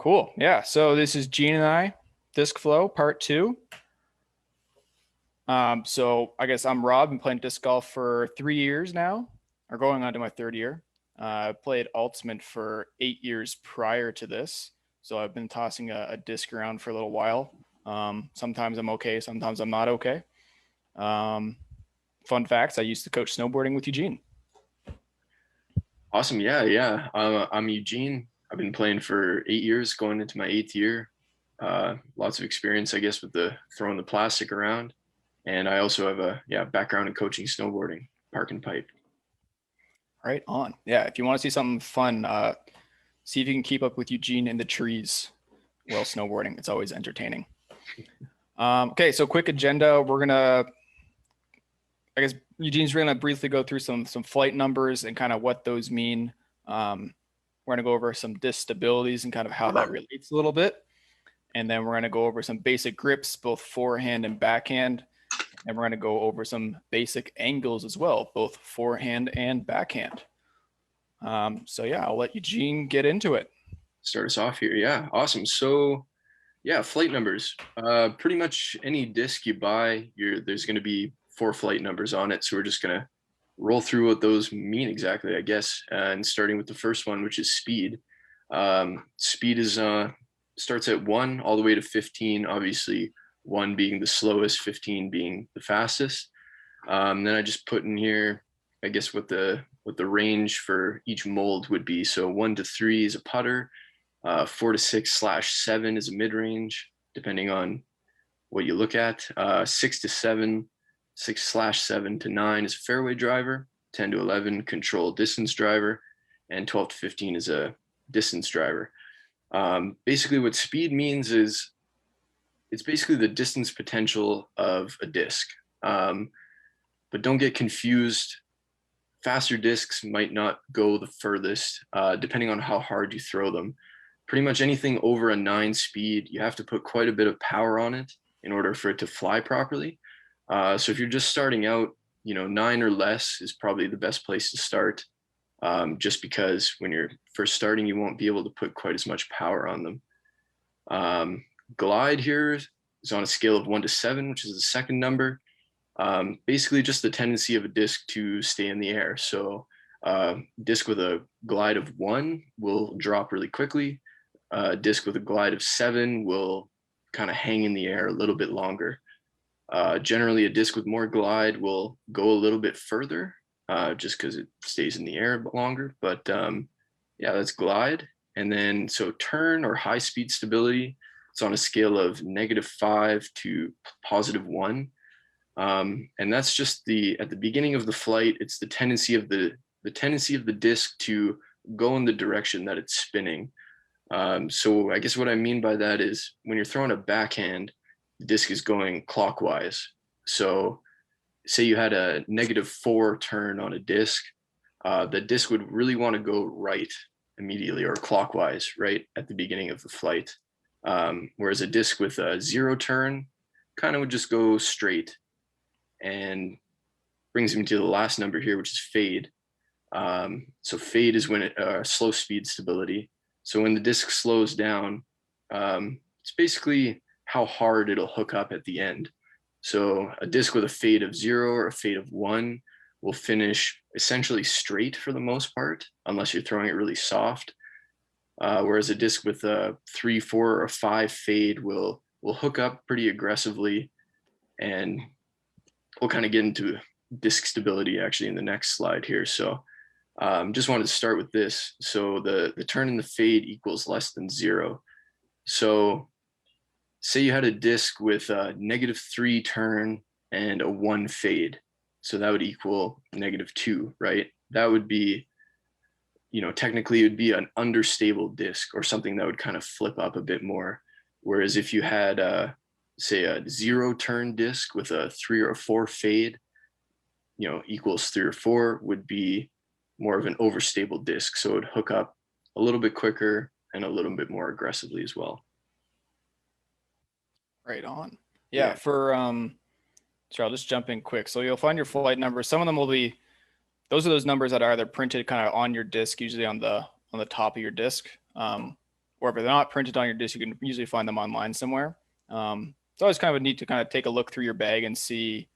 Cool. Yeah. So this is Gene and I, Disc Flow Part 2. So I guess I'm Rob. Been playing disc golf for 3 years now, or going on to my third year. I played Altsman for 8 years prior to this. So I've been tossing a disc around for a little while. Sometimes I'm okay, sometimes I'm not okay. Fun facts, I used to coach snowboarding with Eugene. Awesome. Yeah. I'm Eugene. I've been playing for 8 years, going into my eighth year. Lots of experience, I guess, with the throwing the plastic around. And I also have a background in coaching snowboarding, park and pipe. Right on. Yeah, if you want to see something fun, see if you can keep up with Eugene in the trees while snowboarding. It's always entertaining. Okay, so quick agenda. I guess Eugene's gonna briefly go through some flight numbers and kind of what those mean. We're gonna go over some disc stabilities and kind of how that relates a little bit. And then we're gonna go over some basic grips, both forehand and backhand. And we're gonna go over some basic angles as well, both forehand and backhand. So yeah, I'll let Eugene get into it. Start us off here. Yeah, awesome. So yeah, flight numbers. Pretty much any disc you buy, there's going to be 4 flight numbers on it. So we're just going to roll through what those mean exactly, I guess. And starting with the first one, which is speed. Speed is starts at 1 all the way to 15. Obviously, 1 being the slowest, 15 being the fastest. Then I just put in here, I guess, what the range for each mold would be. So 1 to 3 is a putter. 4 to 6/7 is a mid-range, depending on what you look at. 6 to 7, 6/7 to 9 is a fairway driver. 10 to 11, control distance driver. And 12 to 15 is a distance driver. Basically, what speed means is it's basically the distance potential of a disc. But don't get confused. Faster discs might not go the furthest, depending on how hard you throw them. Pretty much anything over a 9 speed, you have to put quite a bit of power on it in order for it to fly properly. So if you're just starting out, 9 or less is probably the best place to start, just because when you're first starting, you won't be able to put quite as much power on them. Glide here is on a scale of 1 to 7, which is the second number. Basically just the tendency of a disc to stay in the air. So disc with a glide of 1 will drop really quickly. Disc with a glide of 7 will kind of hang in the air a little bit longer. Generally, a disc with more glide will go a little bit further, just because it stays in the air longer. But yeah, that's glide. And then so turn or high speed stability, it's on a scale of -5 to +1. And that's just at the beginning of the flight, it's the tendency of the disc to go in the direction that it's spinning. So I guess what I mean by that is when you're throwing a backhand, the disc is going clockwise. So say you had a -4 turn on a disc, the disc would really want to go right immediately or clockwise right at the beginning of the flight. Whereas a disc with a 0 turn kind of would just go straight, and brings me to the last number here, which is fade. So fade is when slow speed stability. So when the disc slows down, it's basically how hard it'll hook up at the end. So a disc with a fade of 0 or a fade of 1 will finish essentially straight for the most part, unless you're throwing it really soft. Whereas a disc with a 3, 4, or 5 fade will hook up pretty aggressively, and we'll kind of get into disc stability actually in the next slide here. So just wanted to start with this. So the turn and the fade equals less than 0. So say you had a disc with a -3 turn and a 1 fade. So that would equal -2, right? That would be, technically it would be an understable disc or something that would kind of flip up a bit more. Whereas if you had say a 0 turn disc with a 3 or 4 fade, equals 3 or 4 would be more of an overstable disc. So it would hook up a little bit quicker and a little bit more aggressively as well. Right on. Yeah. Sure, I'll just jump in quick. So you'll find your flight numbers. Some of them will be, those are those numbers that are either printed kind of on your disc, usually on the top of your disc. or if they're not printed on your disc, you can usually find them online somewhere. It's always kind of neat to kind of take a look through your bag and see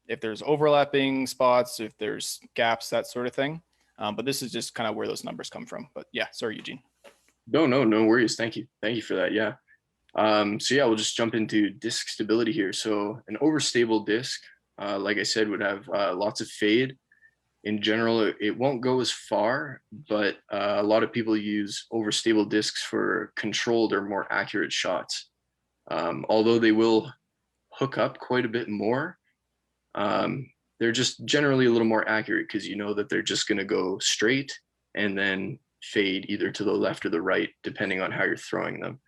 if there's overlapping spots, if there's gaps, that sort of thing. But this is just kind of where those numbers come from. But yeah, sorry, Eugene. No worries. Thank you for that. Yeah. So yeah, we'll just jump into disc stability here. So an overstable disc, like I said, would have lots of fade. In general, it won't go as far, but a lot of people use overstable discs for controlled or more accurate shots. Although they will hook up quite a bit more, they're just generally a little more accurate because you know that they're just going to go straight and then fade either to the left or the right, depending on how you're throwing them.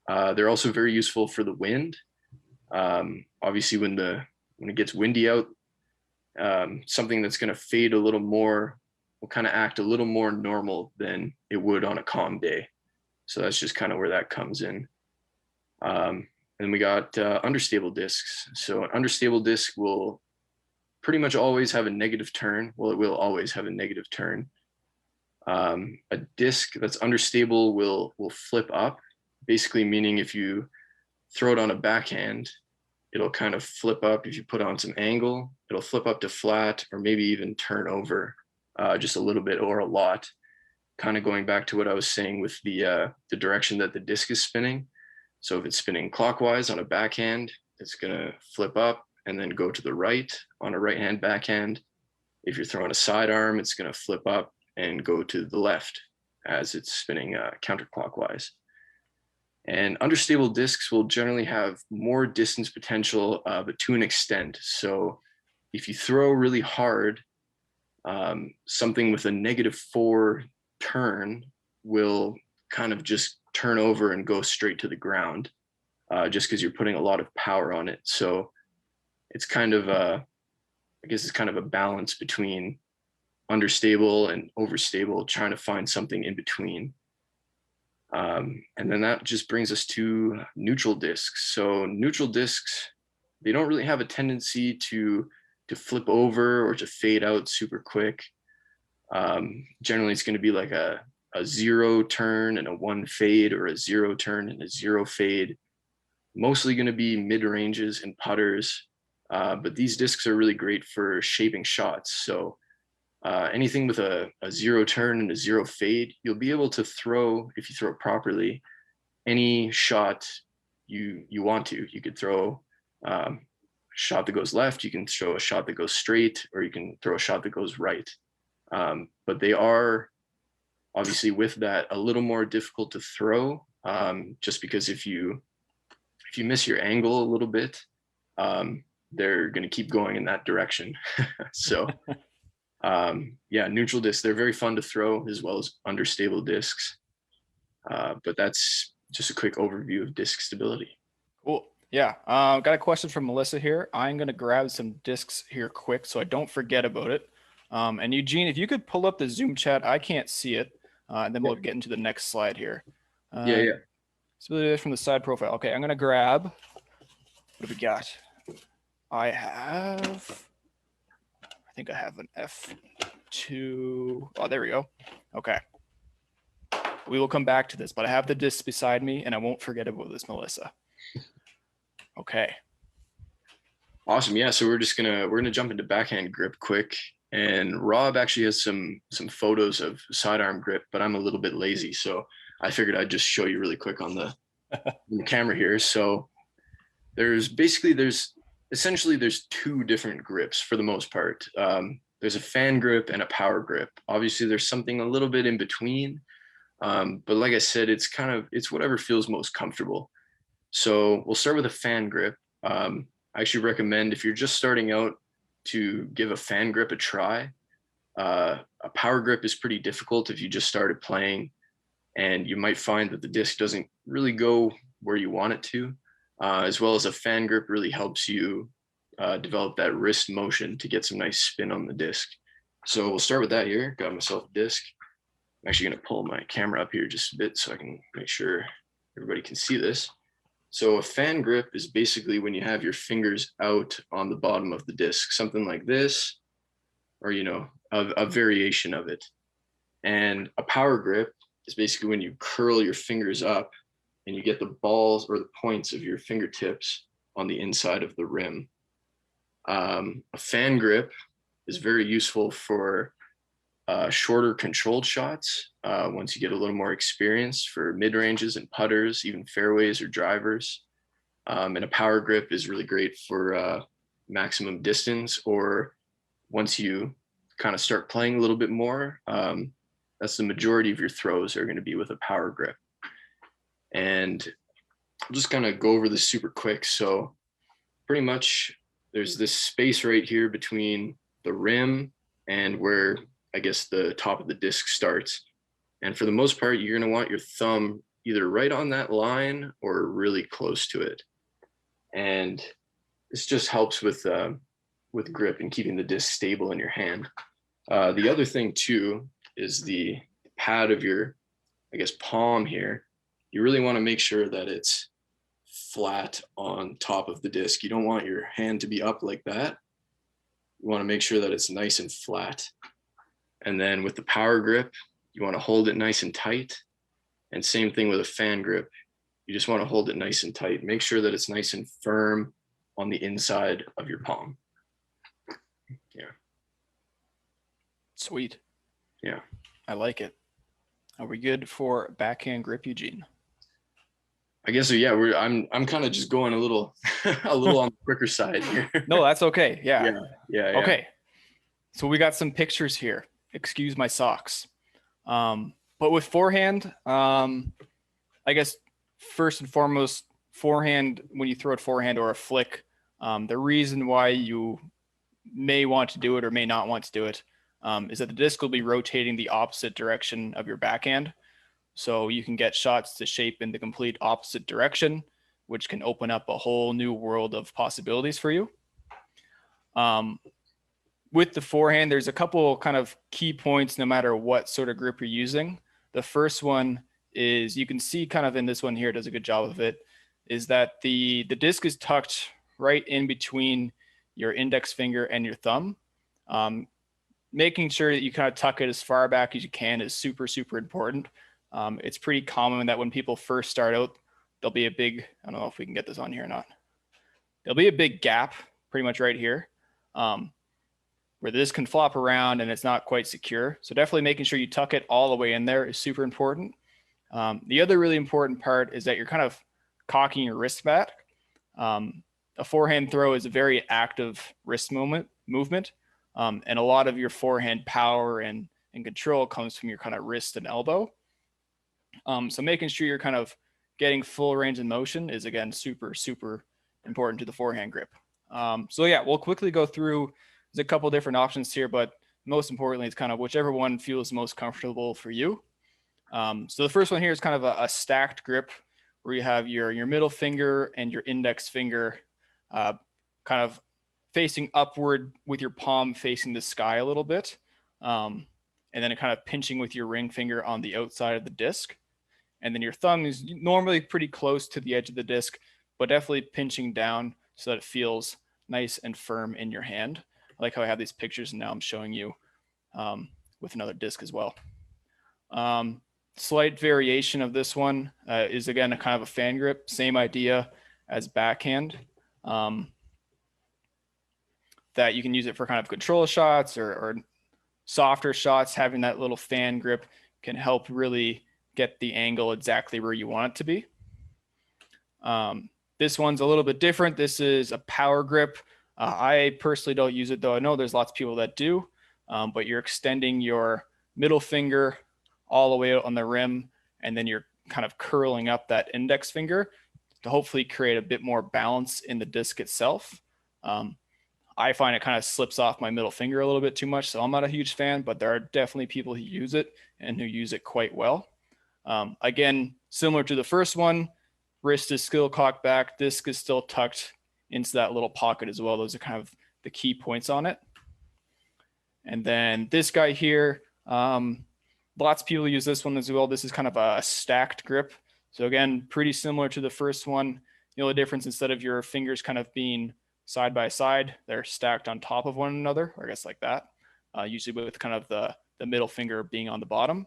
They're also very useful for the wind. Obviously, when it gets windy out, something that's going to fade a little more will kind of act a little more normal than it would on a calm day. So that's just kind of where that comes in. And we got understable discs. So an understable disc will pretty much always have a negative turn. Well, it will always have a negative turn. A disc that's understable will flip up, basically meaning if you throw it on a backhand, it'll kind of flip up. If you put on some angle, it'll flip up to flat or maybe even turn over just a little bit or a lot. Kind of going back to what I was saying with the direction that the disc is spinning. So if it's spinning clockwise on a backhand, it's going to flip up and then go to the right on a right hand backhand. If you're throwing a sidearm, it's going to flip up and go to the left as it's spinning counterclockwise. And understable discs will generally have more distance potential, but to an extent. So if you throw really hard, something with a -4 turn will kind of just turn over and go straight to the ground, just because you're putting a lot of power on it. So it's kind of I guess it's kind of a balance between understable and overstable, trying to find something in between. And then that just brings us to neutral discs. So neutral discs, they don't really have a tendency to flip over or to fade out super quick. Generally, it's going to be like a 0 turn and a 1 fade, or a 0 turn and a 0 fade. Mostly going to be mid ranges and putters. But these discs are really great for shaping shots. So anything with a 0 turn and a 0 fade, you'll be able to throw, if you throw it properly, any shot you want to. You could throw a shot that goes left, you can throw a shot that goes straight, or you can throw a shot that goes right. But they are obviously, with that, a little more difficult to throw, just because if you miss your angle a little bit, they're going to keep going in that direction. So yeah, neutral discs, they're very fun to throw, as well as understable discs. But that's just a quick overview of disc stability. Cool. Yeah. Got a question from Melissa here. I'm going to grab some discs here quick so I don't forget about it. And Eugene, if you could pull up the Zoom chat, I can't see it. And then we'll get into the next slide here. Yeah. Stability from the side profile. Okay, I'm going to grab, what do we got? I think I have an F2. Oh, there we go. Okay. We will come back to this, but I have the discs beside me and I won't forget about this, Melissa. Okay. Awesome. Yeah. So we're gonna jump into backhand grip quick. And Rob actually has some photos of sidearm grip, but I'm a little bit lazy, so I figured I'd just show you really quick on the camera here. So there's essentially 2 different grips for the most part. There's a fan grip and a power grip. Obviously, there's something a little bit in between, but like I said, it's whatever feels most comfortable. So we'll start with a fan grip. I actually recommend, if you're just starting out, to give a fan grip a try. A power grip is pretty difficult if you just started playing, and you might find that the disc doesn't really go where you want it to, as well as a fan grip really helps you develop that wrist motion to get some nice spin on the disc. So we'll start with that here. Got myself a disc. I'm actually going to pull my camera up here just a bit so I can make sure everybody can see this. So a fan grip is basically when you have your fingers out on the bottom of the disc, something like this, or, a variation of it. And a power grip is basically when you curl your fingers up and you get the balls or the points of your fingertips on the inside of the rim. A fan grip is very useful for shorter controlled shots. Once you get a little more experience for mid ranges and putters, even fairways or drivers. And a power grip is really great for maximum distance, or once you kind of start playing a little bit more, that's the majority of your throws are going to be with a power grip. And I'll just kind of go over this super quick. So pretty much there's this space right here between the rim and where I guess the top of the disc starts. And for the most part, you're going to want your thumb either right on that line or really close to it. And this just helps with grip and keeping the disc stable in your hand. The other thing too is the pad of your, I guess, palm here. You really want to make sure that it's flat on top of the disc. You don't want your hand to be up like that. You want to make sure that it's nice and flat. And then with the power grip, you want to hold it nice and tight. And same thing with a fan grip. You just want to hold it nice and tight. Make sure that it's nice and firm on the inside of your palm. Yeah. Sweet. Yeah. I like it. Are we good for backhand grip, Eugene? I guess so. Yeah, I'm kind of just going a little on the quicker side here. No, that's okay. Yeah. Yeah. Okay. So we got some pictures here. Excuse my socks. But with forehand, I guess first and foremost, forehand, when you throw it forehand or a flick, the reason why you may want to do it or may not want to do it is that the disc will be rotating the opposite direction of your backhand. So you can get shots to shape in the complete opposite direction, which can open up a whole new world of possibilities for you. With the forehand, there's a couple kind of key points no matter what sort of grip you're using. The first one is, you can see kind of in this one here, does a good job of it, is that the disc is tucked right in between your index finger and your thumb. Making sure that you kind of tuck it as far back as you can is super, super important. It's pretty common that when people first start out, there'll be a big, I don't know if we can get this on here or not. There'll be a big gap pretty much right here where this can flop around and it's not quite secure. So definitely making sure you tuck it all the way in there is super important. The other really important part is that you're kind of cocking your wrist back. A forehand throw is a very active wrist movement. And a lot of your forehand power and control comes from your kind of wrist and elbow. So making sure you're kind of getting full range of motion is, again, super, super important to the forehand grip. So yeah, we'll quickly go through. There's a couple different options here, but most importantly, it's kind of whichever one feels most comfortable for you. So the first one here is kind of a stacked grip where you have your middle finger and your index finger kind of facing upward with your palm facing the sky a little bit. And then kind of pinching with your ring finger on the outside of the disc. And then your thumb is normally pretty close to the edge of the disc, but definitely pinching down so that it feels nice and firm in your hand. I like how I have these pictures and now I'm showing you with another disc as well. Slight variation of this one is, again, a kind of a fan grip, same idea as backhand. That you can use it for kind of control shots or softer shots. Having that little fan grip can help really get the angle exactly where you want it to be. This one's a little bit different. This is a power grip. I personally don't use it, though I know there's lots of people that do, but you're extending your middle finger all the way out on the rim, and then you're kind of curling up that index finger to hopefully create a bit more balance in the disc itself. I find it kind of slips off my middle finger a little bit too much, so I'm not a huge fan, but there are definitely people who use it and who use it quite well. Again, similar to the first one, wrist is still cocked back, disc is still tucked into that little pocket as well. Those are kind of the key points on it. And then this guy here, lots of people use this one as well. This is kind of a stacked grip. So again, pretty similar to the first one. The only difference, instead of your fingers kind of being side by side, they're stacked on top of one another, or I guess like that, usually with kind of the middle finger being on the bottom.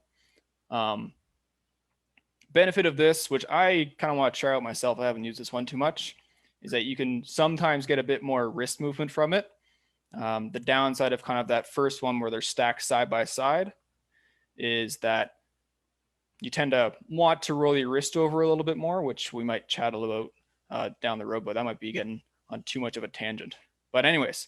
benefit of this, which I kind of want to try out myself, I haven't used this one too much, is that you can sometimes get a bit more wrist movement from it. The downside of kind of that first one where they're stacked side by side is that you tend to want to roll your wrist over a little bit more, which we might chat about down the road, but that might be getting on too much of a tangent. But anyways,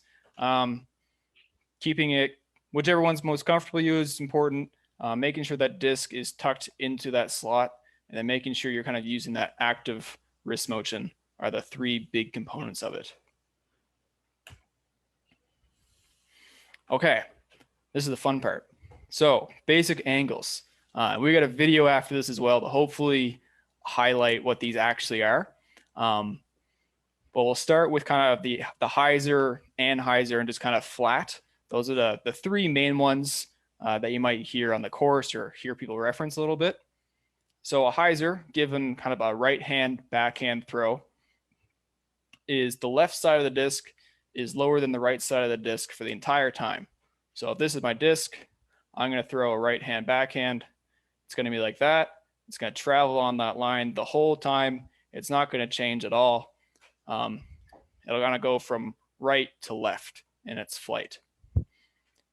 keeping it, whichever one's most comfortable you is important. Making sure that disc is tucked into that slot, and then making sure you're kind of using that active wrist motion are the three big components of it. Okay, this is the fun part. So basic angles. We got a video after this as well to hopefully highlight what these actually are. But we'll start with kind of the hyzer, anhyzer, and just kind of flat. Those are the three main ones that you might hear on the course or hear people reference a little bit. So a hyzer, given kind of a right hand backhand throw, is the left side of the disc is lower than the right side of the disc for the entire time. So if this is my disc, I'm going to throw a right hand backhand. It's going to be like that. It's going to travel on that line the whole time. It's not going to change at all. It'll kind of go from right to left in its flight.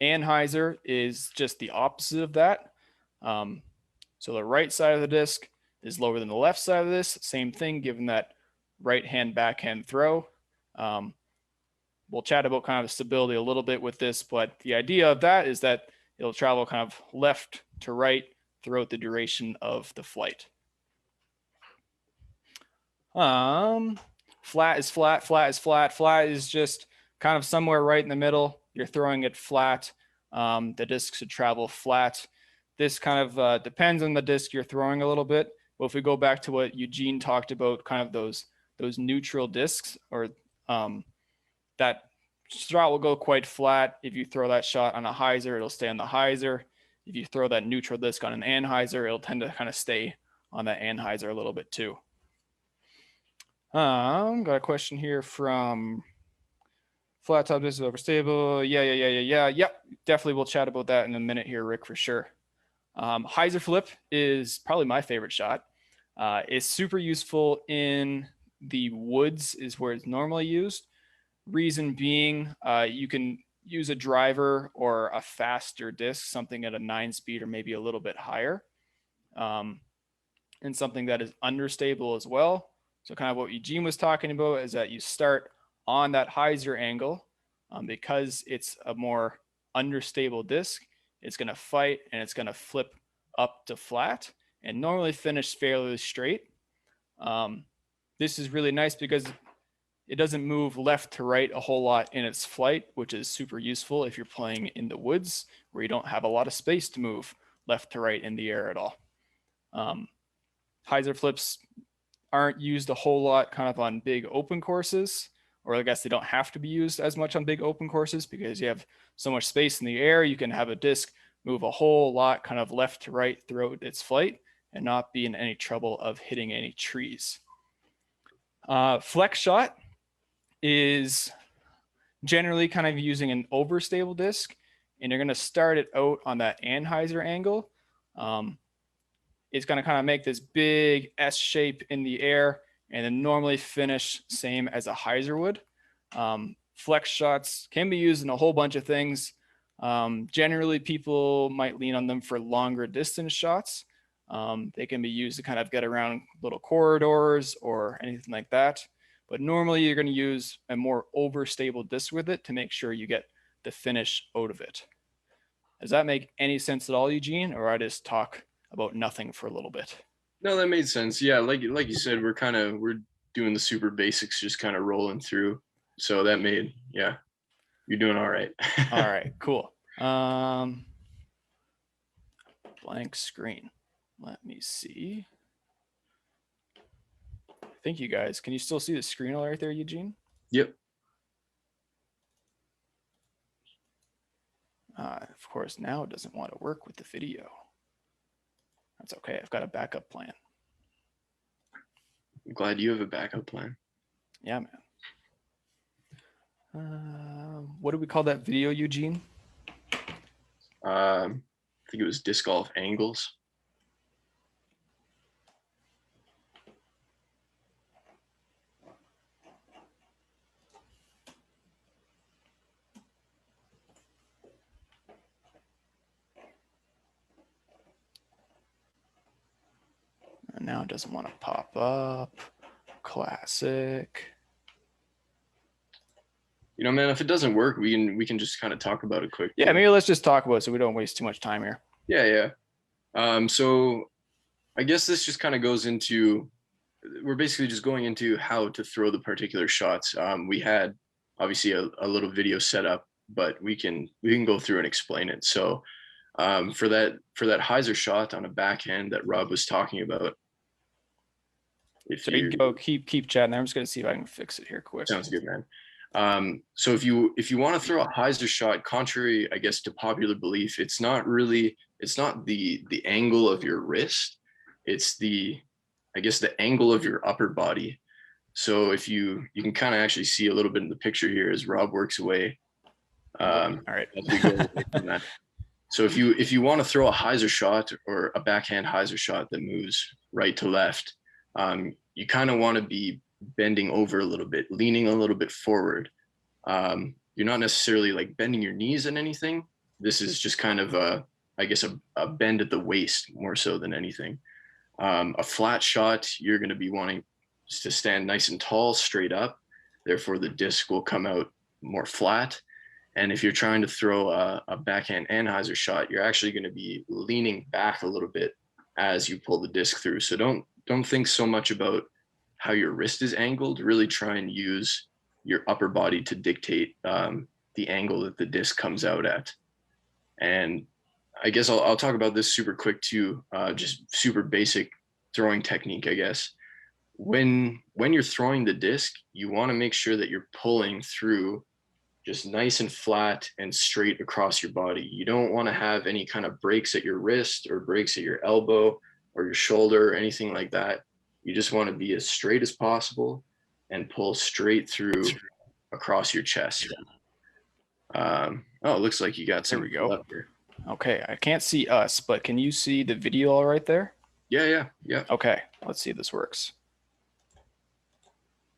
Anhyzer is just the opposite of that. So the right side of the disc is lower than the left side of this. Same thing, given that right hand backhand throw. We'll chat about kind of stability a little bit with this, but the idea of that is that it'll travel kind of left to right throughout the duration of the flight. Flat is flat, flat is flat. Flat is just kind of somewhere right in the middle. You're throwing it flat. The disc should travel flat. This kind of depends on the disc you're throwing a little bit. But if we go back to what Eugene talked about, kind of those neutral discs, or that shot will go quite flat. If you throw that shot on a hyzer, it'll stay on the hyzer. If you throw that neutral disc on an anhyzer, it'll tend to kind of stay on that anhyzer a little bit too. Got a question here from flat top disc is overstable. Yep. Definitely we'll chat about that in a minute here, Rick, for sure. Hyzer flip is probably my favorite shot. It's super useful in the woods is where it's normally used. Reason being, you can use a driver or a faster disc, something at a 9-speed or maybe a little bit higher, and something that is understable as well. So kind of what Eugene was talking about is that you start on that hyzer angle because it's a more understable disc. It's going to fight and it's going to flip up to flat and normally finish fairly straight. This is really nice because it doesn't move left to right a whole lot in its flight, which is super useful if you're playing in the woods where you don't have a lot of space to move left to right in the air at all. Hyzer flips aren't used a whole lot kind of on big open courses, or I guess they don't have to be used as much on big open courses because you have so much space in the air. You can have a disc move a whole lot kind of left to right throughout its flight and not be in any trouble of hitting any trees. Flex shot is generally kind of using an overstable disc, and you're going to start it out on that anhyzer angle. It's going to kind of make this big S shape in the air and then normally finish same as a hyzer would. Flex shots can be used in a whole bunch of things. Generally, people might lean on them for longer distance shots. They can be used to kind of get around little corridors or anything like that. But normally you're going to use a more overstable disc with it to make sure you get the finish out of it. Does that make any sense at all, Eugene, or I just talk about nothing for a little bit? No, that made sense. Yeah, like you said, we're doing the super basics, just kind of rolling through. So that made, yeah, you're doing all right. All right, cool. Blank screen. Let me see. Thank you guys. Can you still see the screen all right there, Eugene? Yep. Of course, now it doesn't want to work with the video. That's okay. I've got a backup plan. I'm glad you have a backup plan. Yeah, man. What do we call that video, Eugene? I think it was disc golf angles. And now it doesn't want to pop up. Classic. You know, man, if it doesn't work, we can just kind of talk about it quick. Yeah, maybe let's just talk about it so we don't waste too much time here. Yeah. So I guess this just kind of goes into, we're basically just going into how to throw the particular shots. We had obviously a little video set up, but we can go through and explain it. So for that hyzer shot on a backhand that Rob was talking about, if so you go keep chatting there. I'm just gonna see if I can fix it here quick. Sounds good, man. So if you want to throw a hyzer shot, contrary, I guess, to popular belief, it's not the angle of your wrist, it's the angle of your upper body. So if you can kind of actually see a little bit in the picture here as Rob works away. All right. As we go away from that. So if you want to throw a hyzer shot or a backhand hyzer shot that moves right to left, you kind of want to be bending over a little bit, leaning a little bit forward. You're not necessarily like bending your knees and anything. This is just kind of a bend at the waist more so than anything. A flat shot, you're going to be wanting to stand nice and tall, straight up. Therefore, the disc will come out more flat. And if you're trying to throw a backhand anhyzer shot, you're actually going to be leaning back a little bit as you pull the disc through. So don't think so much about how your wrist is angled. Really try and use your upper body to dictate the angle that the disc comes out at. And I guess I'll talk about this super quick too, just super basic throwing technique, I guess. When you're throwing the disc, you want to make sure that you're pulling through just nice and flat and straight across your body. You don't want to have any kind of breaks at your wrist or breaks at your elbow or your shoulder or anything like that. You just want to be as straight as possible and pull straight through across your chest. Oh, it looks like you got some. There we go. Okay, I can't see us, but can you see the video all right there? Yeah. Okay, let's see if this works.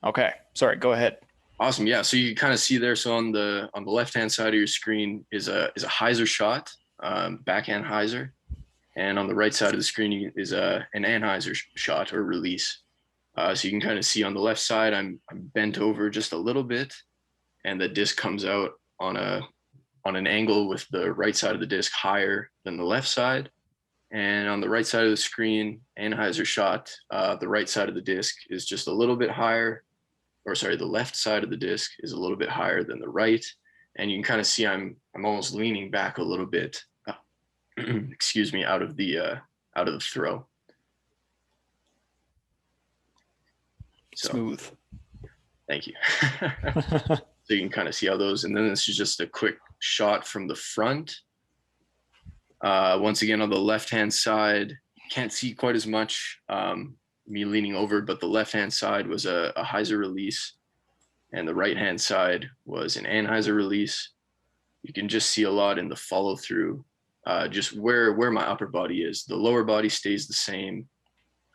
Okay, sorry, go ahead. Awesome. Yeah, so you kind of see there. So on the left-hand side of your screen is a hyzer shot, backhand hyzer, and on the right side of the screen is an anhyzer shot or release. So you can kind of see on the left side, I'm bent over just a little bit, and the disc comes out on an angle with the right side of the disc higher than the left side. And on the right side of the screen, anhyzer shot, the right side of the disc is just a little bit higher, or sorry, the left side of the disc is a little bit higher than the right. And you can kind of see I'm almost leaning back a little bit, excuse me, out of the throw. So, smooth. Thank you. So you can kind of see how those, and then this is just a quick shot from the front. Once again, on the left-hand side, can't see quite as much, me leaning over, but the left-hand side was a hyzer release, and the right-hand side was an anhyzer release. You can just see a lot in the follow-through, just where my upper body is. The lower body stays the same.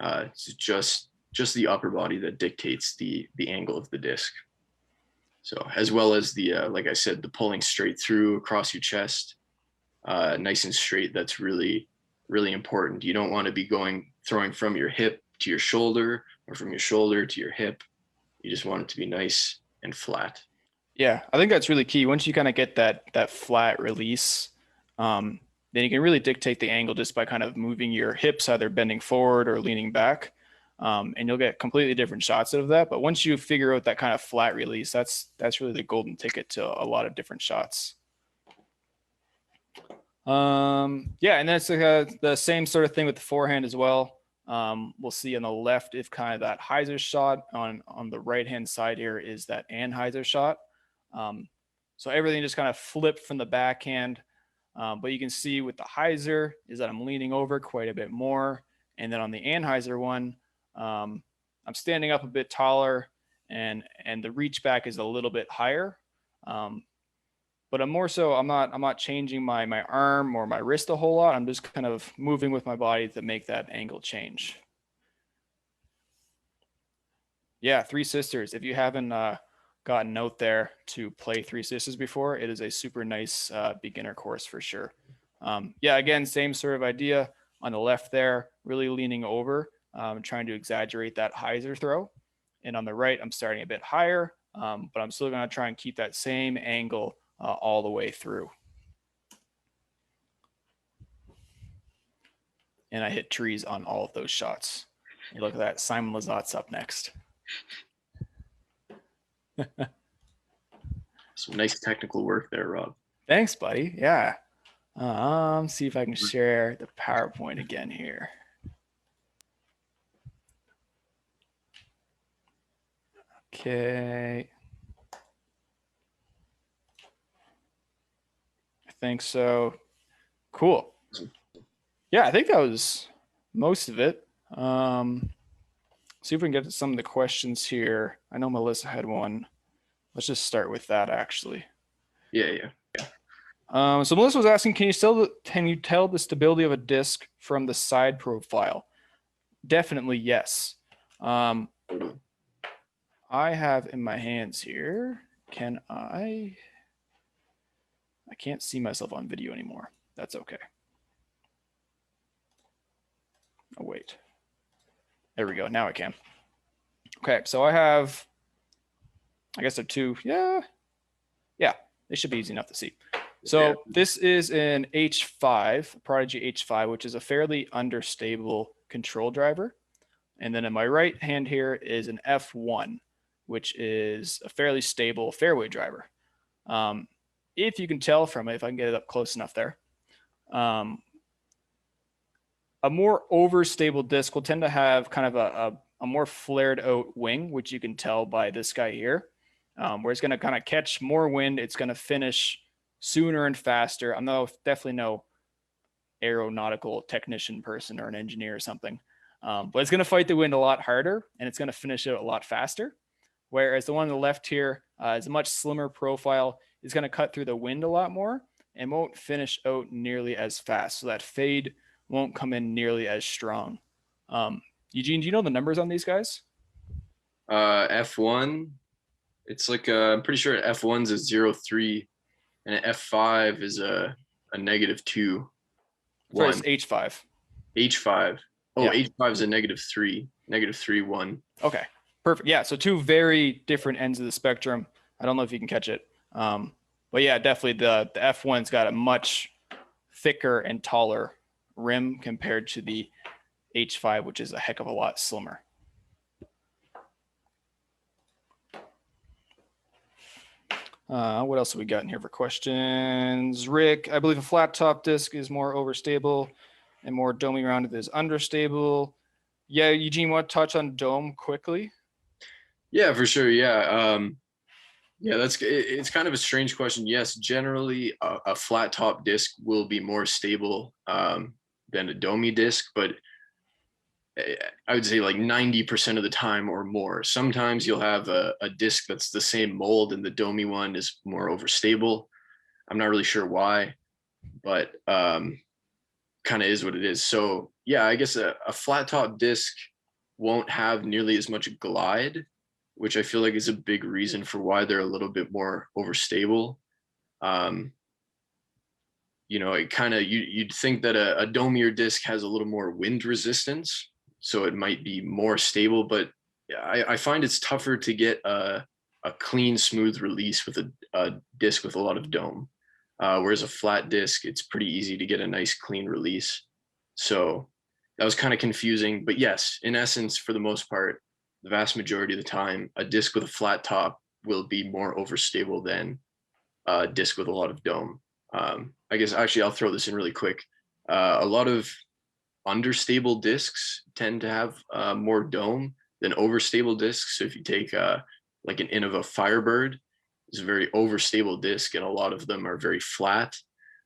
It's just the upper body that dictates the angle of the disc. So as well as the, like I said, the pulling straight through across your chest, nice and straight. That's really, really important. You don't want to be throwing from your hip to your shoulder or from your shoulder to your hip. You just want it to be nice and flat. Yeah, I think that's really key. Once you kind of get that flat release, then you can really dictate the angle just by kind of moving your hips, either bending forward or leaning back. And you'll get completely different shots of that. But once you figure out that kind of flat release, that's really the golden ticket to a lot of different shots. Yeah, and that's the same sort of thing with the forehand as well. We'll see on the left if kind of that hyzer shot, on the right hand side here is that anhyzer shot. So everything just kind of flipped from the backhand. But you can see with the hyzer is that I'm leaning over quite a bit more. And then on the anhyzer one, I'm standing up a bit taller, and the reach back is a little bit higher. But I'm not changing my arm or my wrist a whole lot. I'm just kind of moving with my body to make that angle change. Yeah, Three Sisters. If you haven't gotten out there to play Three Sisters before, it is a super nice beginner course for sure. Yeah, again, same sort of idea on the left there, really leaning over. trying to exaggerate that hyzer throw. And on the right, I'm starting a bit higher, but I'm still going to try and keep that same angle all the way through. And I hit trees on all of those shots. And look at that, Simon Lazat's up next. Some nice technical work there, Rob. Thanks, buddy. Yeah. See if I can share the PowerPoint again here. Okay. I think so. Cool. Yeah, I think that was most of it. See if we can get to some of the questions here. I know Melissa had one. Let's just start with that, actually. Yeah. So Melissa was asking, can you tell the stability of a disc from the side profile? Definitely yes. I have in my hands here. I can't see myself on video anymore. That's okay. Oh, wait. There we go. Now I can. Okay, so I have, I guess they're two. Yeah, they should be easy enough to see. So this is an H5, Prodigy H5, which is a fairly understable control driver. And then in my right hand here is an F1, which is a fairly stable fairway driver. If you can tell from it, if I can get it up close enough there, a more overstable disc will tend to have kind of a more flared out wing, which you can tell by this guy here, where it's going to kind of catch more wind. It's going to finish sooner and faster. I'm definitely no aeronautical technician person or an engineer or something, but it's going to fight the wind a lot harder and it's going to finish it a lot faster. Whereas the one on the left here is a much slimmer profile. It's going to cut through the wind a lot more and won't finish out nearly as fast. So that fade won't come in nearly as strong. Eugene, do you know the numbers on these guys? F1, it's like I'm pretty sure F1's a 0.3 and an F5 is a -2. Sorry, it's H5. H5. Oh, Yeah. H5 is a -3, -3.1. Okay, perfect. Yeah, so two very different ends of the spectrum. I don't know if you can catch it. But yeah, definitely the F1's got a much thicker and taller rim compared to the H5, which is a heck of a lot slimmer. What else have we got in here for questions? Rick, I believe a flat top disc is more overstable and more domey rounded is understable. Yeah, Eugene, want to touch on dome quickly? Yeah, for sure. Yeah. It's kind of a strange question. Yes, generally a flat top disc will be more stable than a domey disc, but I would say like 90% of the time or more. Sometimes you'll have a disc that's the same mold and the domey one is more overstable. I'm not really sure why, but kind of is what it is. So yeah, I guess a flat top disc won't have nearly as much glide, which I feel like is a big reason for why they're a little bit more overstable. It kind of, you'd think that a domier disc has a little more wind resistance, so it might be more stable, but I find it's tougher to get a clean, smooth release with a disc with a lot of dome. Whereas a flat disc, it's pretty easy to get a nice clean release. So that was kind of confusing, but yes, in essence, for the most part, the vast majority of the time, a disc with a flat top will be more overstable than a disc with a lot of dome. I guess actually I'll throw this in really quick. A lot of understable discs tend to have more dome than overstable discs. So if you take like an Innova Firebird, it's a very overstable disc, and a lot of them are very flat.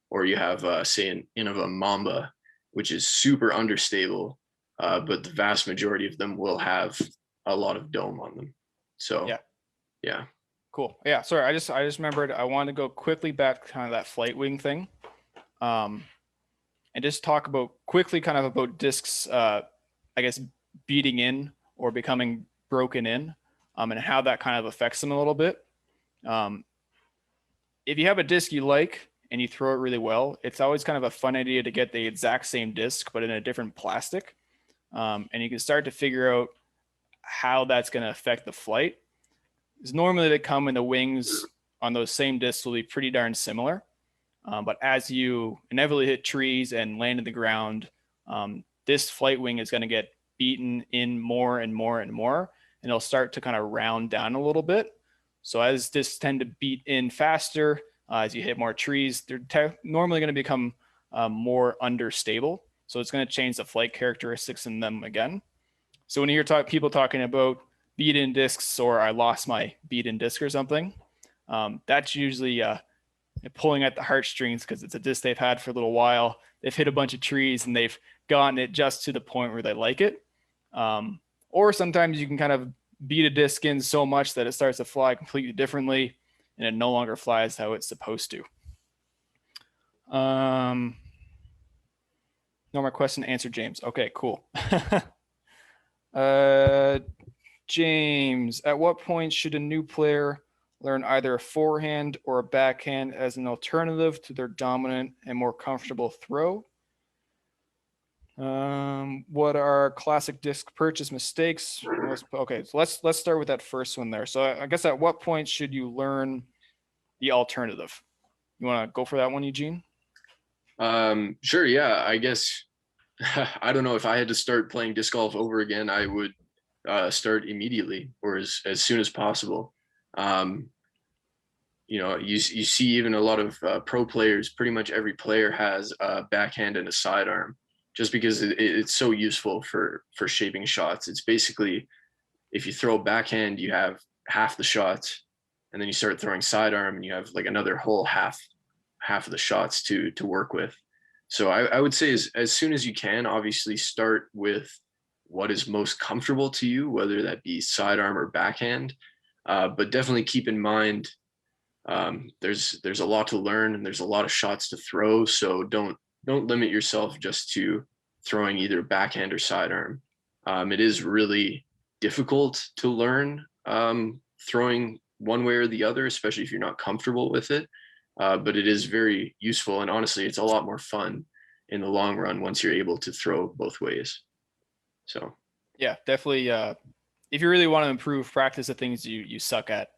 Or you have say an Innova Mamba, which is super understable, but the vast majority of them will have a lot of dome on them. So yeah. Cool. Yeah, sorry, I just remembered I wanted to go quickly back to kind of that flight wing thing. And just talk quickly about discs, I guess, beating in or becoming broken in, and how that kind of affects them a little bit. If you have a disc you like and you throw it really well, it's always kind of a fun idea to get the exact same disc, but in a different plastic. And you can start to figure out how that's going to affect the flight. Because normally they come in the wings on those same discs will be pretty darn similar. But as you inevitably hit trees and land in the ground, this flight wing is going to get beaten in more and more and more, and it'll start to kind of round down a little bit. So as discs tend to beat in faster, as you hit more trees, they're normally going to become more understable. So it's going to change the flight characteristics in them again. So when you hear people talking about beat-in discs or I lost my beat-in disc or something, that's usually pulling at the heartstrings because it's a disc they've had for a little while. They've hit a bunch of trees and they've gotten it just to the point where they like it. Or sometimes you can kind of beat a disc in so much that it starts to fly completely differently and it no longer flies how it's supposed to. No more question answered, James. Okay, cool. James, at what point should a new player learn either a forehand or a backhand as an alternative to their dominant and more comfortable throw? What are classic disc purchase mistakes? Okay, so let's start with that first one there. So I guess at what point should you learn the alternative? You want to go for that one, Eugene? Sure. Yeah, I guess I don't know if I had to start playing disc golf over again, I would start immediately or as soon as possible. You see even a lot of pro players, pretty much every player has a backhand and a sidearm just because it's so useful for shaping shots. It's basically, if you throw a backhand, you have half the shots, and then you start throwing sidearm and you have like another whole half of the shots to work with. So I would say as soon as you can, obviously start with what is most comfortable to you, whether that be sidearm or backhand. But definitely keep in mind there's a lot to learn and there's a lot of shots to throw. So don't limit yourself just to throwing either backhand or sidearm. It is really difficult to learn throwing one way or the other, especially if you're not comfortable with it. But it is very useful, and honestly, it's a lot more fun in the long run once you're able to throw both ways. So yeah, definitely. If you really want to improve, practice the things you suck at.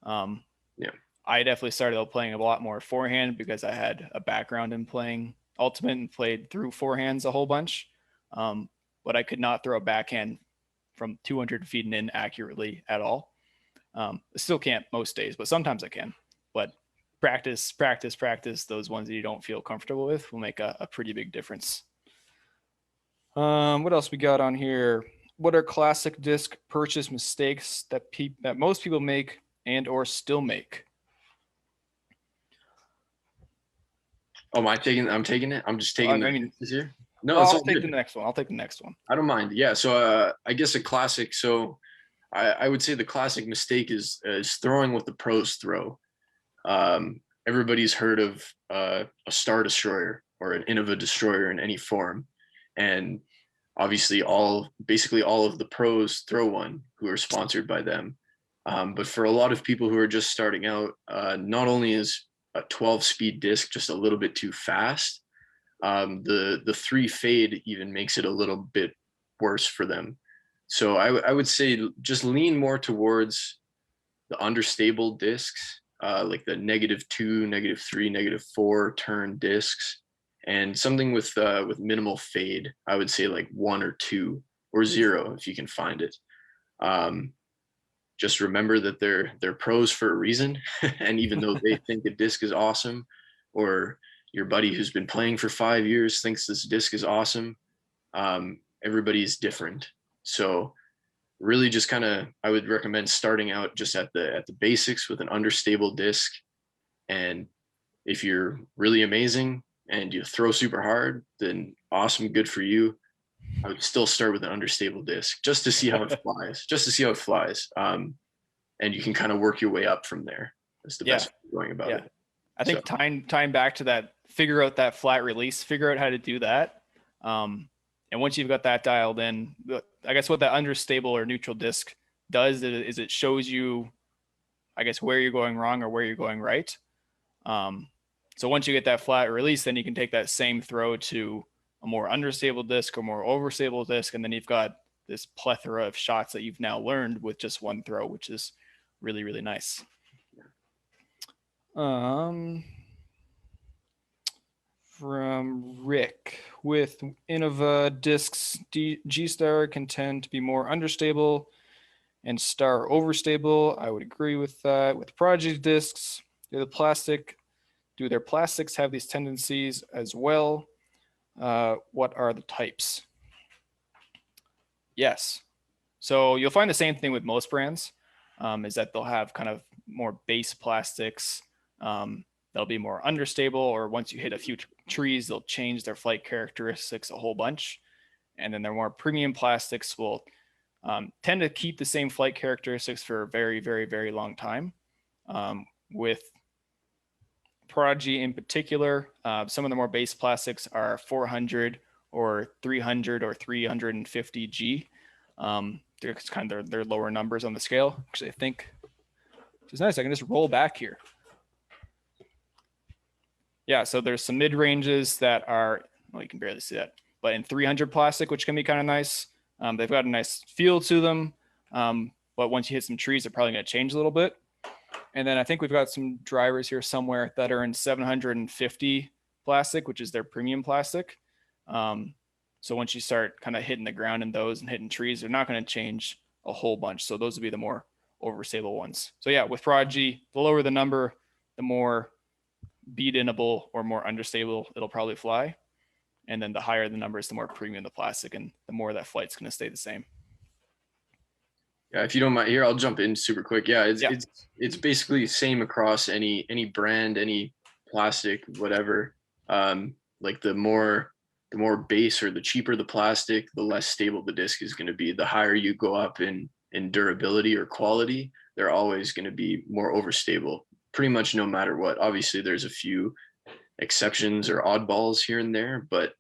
Yeah, I definitely started out playing a lot more forehand because I had a background in playing ultimate and played through forehands a whole bunch. But I could not throw a backhand from 200 feet and in accurately at all. I still can't most days, but sometimes I can. But practice those ones that you don't feel comfortable with will make a pretty big difference. What else we got on here? What are classic disc purchase mistakes that most people make and or still make? oh, I'm taking it. I'm just taking this here. No, it's I'll all take good. the next one. I'll take the next one. I don't mind. Yeah, so I guess a classic. So I would say the classic mistake is throwing what the pros throw. Everybody's heard of a Star Destroyer or an Innova Destroyer in any form, and obviously basically all of the pros throw one who are sponsored by them. But for a lot of people who are just starting out, not only is a 12-speed disc just a little bit too fast, the 3 fade even makes it a little bit worse for them. So I would say just lean more towards the understable discs, like the -2, -3, -4 turn discs, and something with minimal fade. I would say like 1 or 2 or 0 if you can find it. Just remember that they're pros for a reason, and even though they think a disc is awesome, or your buddy who's been playing for 5 years thinks this disc is awesome, everybody's different. So really just kind of, I would recommend starting out just at the basics with an understable disc. And if you're really amazing and you throw super hard, then awesome, good for you. I would still start with an understable disc just to see how it flies. And you can kind of work your way up from there. That's the best way of going about it. I think tying back to that, figure out that flat release, figure out how to do that. And once you've got that dialed in, I guess what that understable or neutral disc does is it shows you, I guess, where you're going wrong or where you're going right. So once you get that flat release, then you can take that same throw to a more understable disc or more overstable disc, and then you've got this plethora of shots that you've now learned with just one throw, which is really, really nice. From Rick, with Innova discs, G-Star can tend to be more understable and Star overstable. I would agree with that. With Prodigy discs, do their plastics have these tendencies as well? What are the types? Yes. So you'll find the same thing with most brands, is that they'll have kind of more base plastics. They'll be more understable, or once you hit a few trees, they'll change their flight characteristics a whole bunch. And then their more premium plastics will tend to keep the same flight characteristics for a very, very, very long time. With Prodigy in particular, some of the more base plastics are 400 or 300 or 350 G. They're kind of their lower numbers on the scale. Actually, I think it's nice. I can just roll back here. Yeah, so there's some mid ranges that are, well, you can barely see that, but in 300 plastic, which can be kind of nice. They've got a nice feel to them, but once you hit some trees, they're probably going to change a little bit. And then I think we've got some drivers here somewhere that are in 750 plastic, which is their premium plastic. So once you start kind of hitting the ground in those and hitting trees, they're not going to change a whole bunch. So those would be the more overstable ones. So yeah, with Prodigy, the lower the number, the more beat-inable or more understable it'll probably fly. And then the higher the numbers, the more premium the plastic, and the more that flight's going to stay the same. Yeah, if you don't mind, here I'll jump in super quick. Yeah, it's basically same across any brand, any plastic, whatever. Like the more base or the cheaper the plastic, the less stable the disc is going to be. The higher you go up in durability or quality, they're always going to be more overstable, pretty much no matter what. Obviously, there's a few exceptions or oddballs here and there, but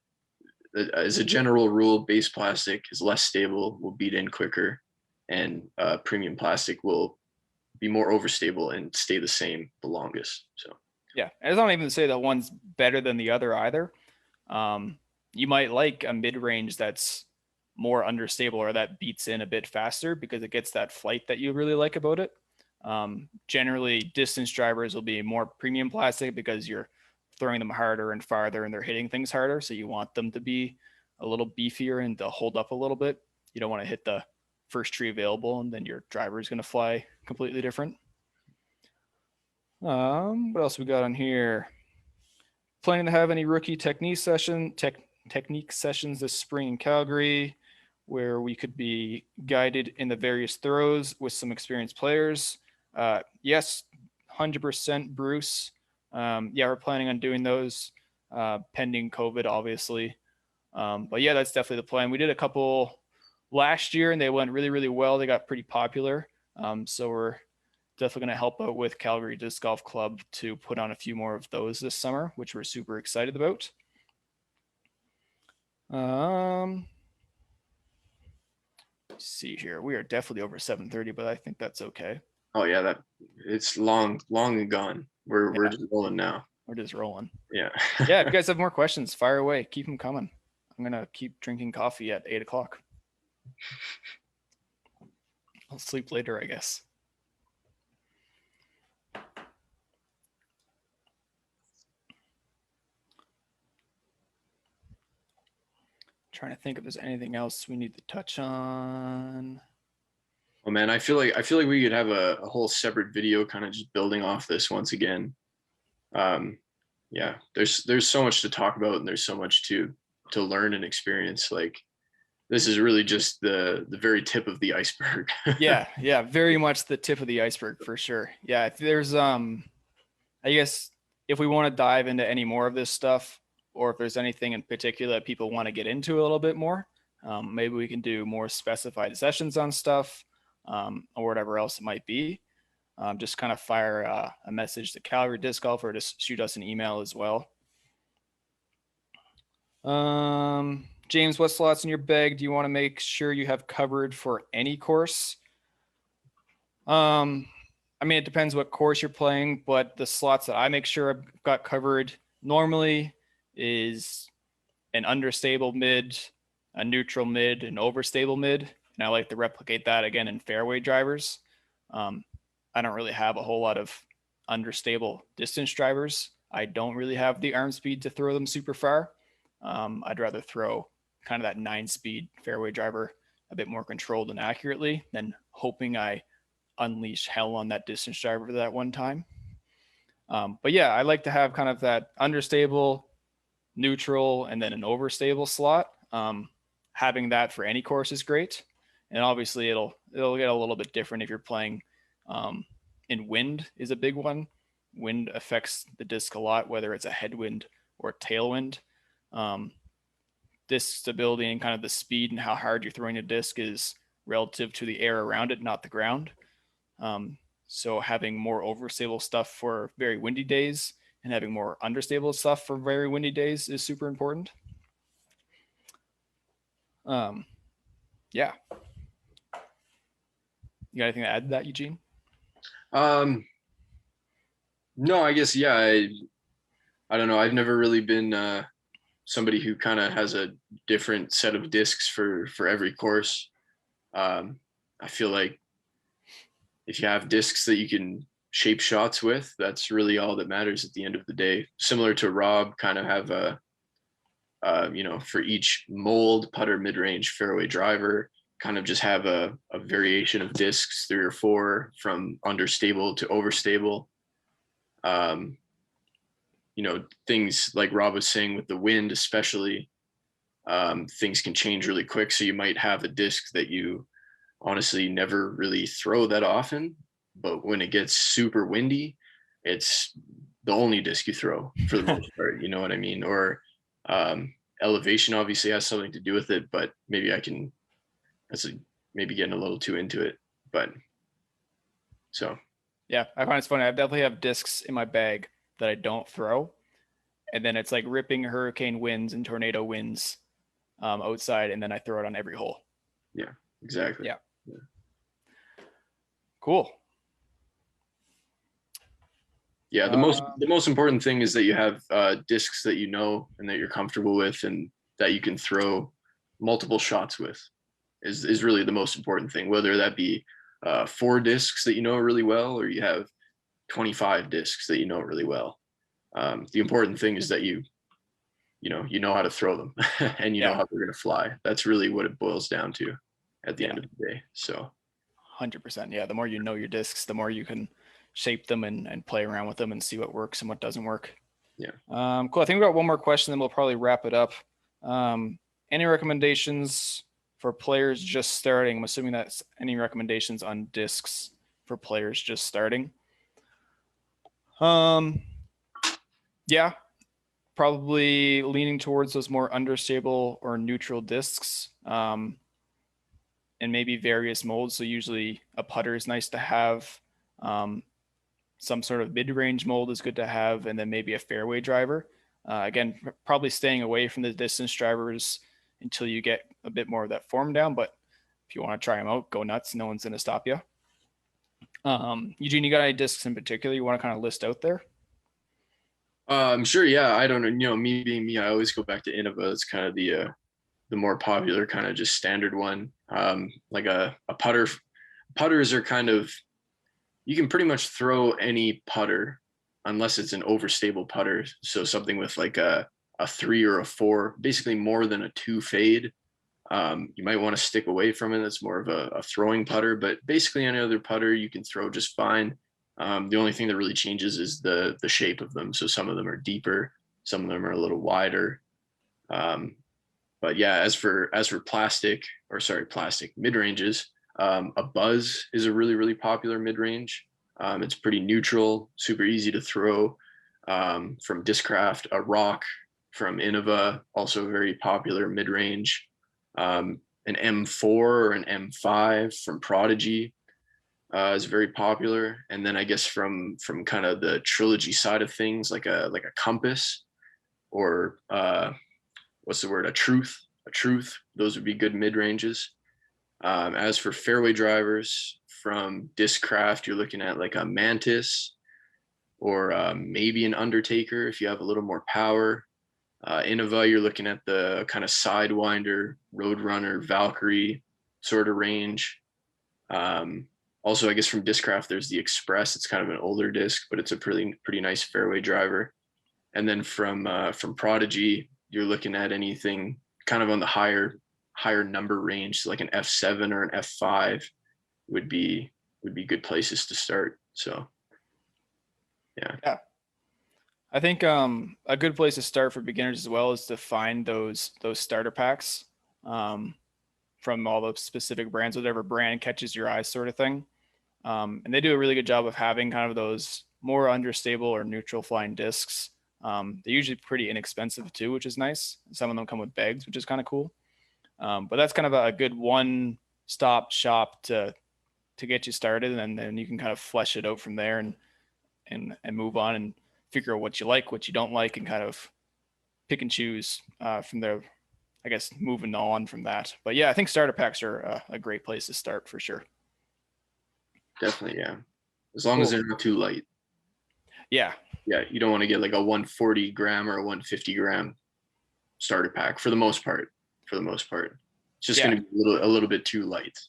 as a general rule, base plastic is less stable, will beat in quicker, and premium plastic will be more overstable and stay the same the longest. So yeah, I don't even say that one's better than the other either. You might like a mid-range that's more understable or that beats in a bit faster because it gets that flight that you really like about it. Generally, distance drivers will be more premium plastic because you're throwing them harder and farther and they're hitting things harder. So you want them to be a little beefier and to hold up a little bit. You don't want to hit the first tree available and then your driver is going to fly completely different. What else we got on here? Planning to have any rookie technique sessions this spring in Calgary, where we could be guided in the various throws with some experienced players. Yes, 100% Bruce. Yeah, we're planning on doing those pending COVID, obviously. But yeah, that's definitely the plan. We did a couple last year and they went really, really well. They got pretty popular. So we're definitely going to help out with Calgary Disc Golf Club to put on a few more of those this summer, which we're super excited about. Let's see here. We are definitely over 7:30, but I think that's okay. Oh yeah, that it's long and gone. We're just rolling now. We're just rolling. Yeah. Yeah. If you guys have more questions, fire away. Keep them coming. I'm gonna keep drinking coffee at 8 o'clock. I'll sleep later, I guess. Trying to think if there's anything else we need to touch on. Oh man, I feel like we could have a whole separate video kind of just building off this once again. Yeah, there's so much to talk about and there's so much to learn and experience. Like this is really just the very tip of the iceberg. Yeah, very much the tip of the iceberg for sure. Yeah, if there's I guess if we want to dive into any more of this stuff, or if there's anything in particular that people want to get into a little bit more, maybe we can do more specified sessions on stuff, or whatever else it might be. Just kind of fire a message to Calgary Disc Golf or just shoot us an email as well. James, what slots in your bag do you want to make sure you have covered for any course? I mean, it depends what course you're playing, but the slots that I make sure I've got covered normally is an understable mid, a neutral mid, an overstable mid, and I like to replicate that again in fairway drivers. I don't really have a whole lot of understable distance drivers. I don't really have the arm speed to throw them super far. I'd rather throw kind of that 9-speed fairway driver a bit more controlled and accurately than hoping I unleash hell on that distance driver that one time. But yeah, I like to have kind of that understable, neutral, and then an overstable slot. Having that for any course is great, and obviously it'll get a little bit different if you're playing in wind is a big one. Wind affects the disc a lot, whether it's a headwind or tailwind. Disc stability and kind of the speed and how hard you're throwing a disc is relative to the air around it, not the ground. So having more overstable stuff for very windy days and having more understable stuff for very windy days is super important. Yeah. You got anything to add to that, Eugene? No, I guess, yeah, I don't know. I've never really been somebody who kind of has a different set of discs for every course. I feel like if you have discs that you can shape shots with, that's really all that matters at the end of the day. Similar to Rob, kind of have for each mold, putter, mid-range, fairway, driver, kind of just have a variation of discs, 3 or 4, from understable to overstable. Things like Rob was saying with the wind, especially, things can change really quick. So you might have a disc that you honestly never really throw that often, but when it gets super windy, it's the only disc you throw for the most part. You know what I mean? Or elevation obviously has something to do with it, but maybe maybe getting a little too into it. But so yeah, I find it's funny. I definitely have discs in my bag that I don't throw, and then it's like ripping hurricane winds and tornado winds outside, and then I throw it on every hole. Yeah, exactly. Yeah. Cool. Yeah, the most important thing is that you have discs that you know and that you're comfortable with and that you can throw multiple shots with is really the most important thing, whether that be 4 discs that you know really well or you have 25 discs that you know really well. The important thing is that you know how to throw them and you know how they're going to fly. That's really what it boils down to at the end of the day. So 100%. Yeah, the more you know your discs, the more you can shape them and play around with them and see what works and what doesn't work. Yeah. Cool. I think we got one more question, then we'll probably wrap it up. Any recommendations for players just starting? I'm assuming that's any recommendations on discs for players just starting. Yeah, probably leaning towards those more understable or neutral discs. And maybe various molds. So usually a putter is nice to have. Some sort of mid-range mold is good to have, and then maybe a fairway driver. Again, probably staying away from the distance drivers until you get a bit more of that form down. But if you want to try them out, go nuts. No one's going to stop you. Eugene, you got any discs in particular you want to kind of list out there? Sure. Yeah, I don't know. Me being me, I always go back to Innova. It's kind of the more popular, kind of just standard one. Like a putter. Putters are kind of, you can pretty much throw any putter unless it's an overstable putter. So something with like a 3 or a 4, basically more than a 2 fade. You might want to stick away from it. That's more of a throwing putter, but basically any other putter you can throw just fine. The only thing that really changes is the shape of them. So some of them are deeper, some of them are a little wider. But yeah, as for plastic mid ranges, a buzz is a really, really popular mid range. It's pretty neutral, super easy to throw. From Discraft, a rock from Innova, also very popular mid range. An M4 or an M5 from Prodigy is very popular. And then I guess from kind of the trilogy side of things, like a compass or what's the word? A truth. Those would be good mid ranges. As for fairway drivers from Discraft, you're looking at like a Mantis or maybe an Undertaker if you have a little more power. Innova, you're looking at the kind of Sidewinder, Roadrunner, Valkyrie sort of range. Also, I guess from Discraft, there's the Express. It's kind of an older disc, but it's a pretty nice fairway driver. And then from Prodigy, you're looking at anything kind of on the higher number range, so like an F7 or an F5 would be good places to start. So yeah. I think a good place to start for beginners as well is to find those starter packs from all the specific brands, whatever brand catches your eye, sort of thing. And they do a really good job of having kind of those more understable or neutral flying discs. They're usually pretty inexpensive too, which is nice. Some of them come with bags, which is kind of cool. But that's kind of a good one-stop shop to get you started, and then you can kind of flesh it out from there and move on and figure out what you like, what you don't like, and kind of pick and choose from there. I guess moving on from that. But yeah, I think starter packs are a great place to start for sure. Definitely, yeah. As long as they're not too light. Yeah. Yeah, you don't want to get like a 140 gram or a 150 gram starter pack for the most part. It's just going to be a little bit too light.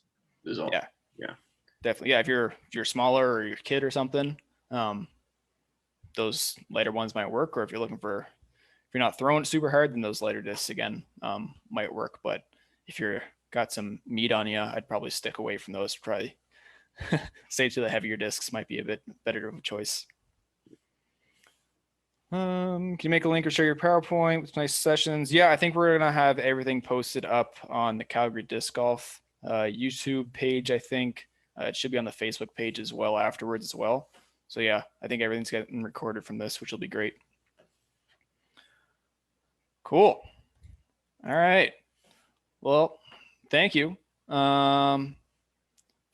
Is all. Yeah. Yeah. Definitely. Yeah. If you're smaller or your kid or something, those lighter ones might work. Or if you're not throwing it super hard, then those lighter discs again might work. But if you're got some meat on you, I'd probably stick away from those. Probably stay to the heavier discs might be a bit better of a choice. Can you make a link or share your PowerPoint with nice sessions? Yeah, I think we're gonna have everything posted up on the Calgary Disc Golf YouTube page. I think it should be on the Facebook page as well afterwards as well. So yeah, I think everything's getting recorded from this, which will be great. Cool. All right. Well, thank you. If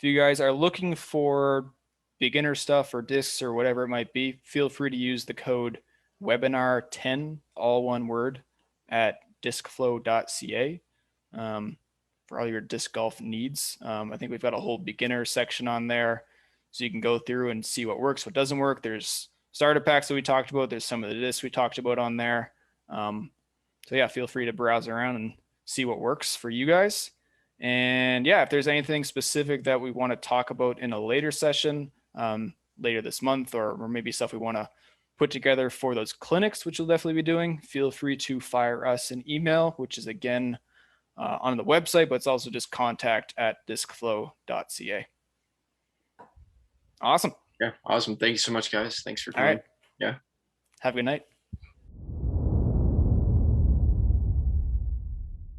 you guys are looking for beginner stuff or discs or whatever it might be, feel free to use the code webinar10, all one word, at discflow.ca for all your disc golf needs. I think we've got a whole beginner section on there, so you can go through and see what works, what doesn't work. There's starter packs that we talked about. There's some of the discs we talked about on there. So yeah, feel free to browse around and see what works for you guys. And yeah, if there's anything specific that we want to talk about in a later session, later this month, or maybe stuff we want to put together for those clinics, which we'll definitely be doing, feel free to fire us an email, which is again on the website, but it's also just contact@discflow.ca. Awesome. Yeah, awesome. Thank you so much, guys. Thanks for coming. All right. Yeah. Have a good night.